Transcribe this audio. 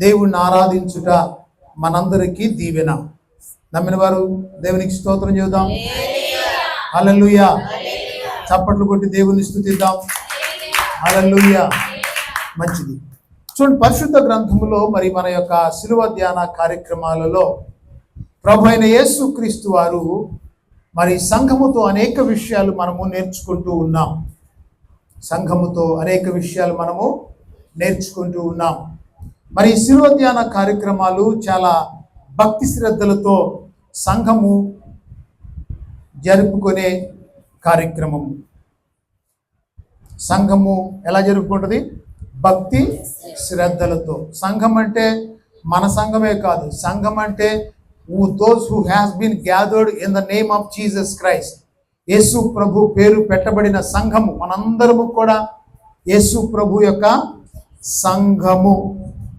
దేవుణ్ణి ఆరాధించుట మనందరికీ దీవెన. నమ్మిన వారు దేవునికి స్తోత్రం చేద్దాం. హల్లెలూయా. చప్పట్లు కొట్టి దేవుని స్తుతిద్దాం. హల్లెలూయా. మంచిది. చూడండి, పరిశుద్ధ గ్రంథములో మరి మన యొక్క శిలువ ధ్యాన కార్యక్రమాలలో ప్రభు అయిన యేసుక్రీస్తు వారు మరి సంఘముతో అనేక విషయాలు మనము నేర్చుకుంటూ ఉన్నాం. సంఘముతో అనేక విషయాలు మనము నేర్చుకుంటూ ఉన్నాం. మరి శిలువ ధ్యాన కార్యక్రమాలు చాలా భక్తి శ్రద్ధలతో సంఘము జరుపుకునే కార్యక్రమము. సంఘము ఎలా జరుపుకుంటుంది? భక్తి శ్రద్ధలతో. సంఘం అంటే మన సంఘమే కాదు, సంఘం అంటే those who has been gathered in the name of Jesus Christ. యేసు ప్రభు పేరు పెట్టబడిన సంఘము. మనందరము కూడా యేసు ప్రభు యొక్క సంఘము.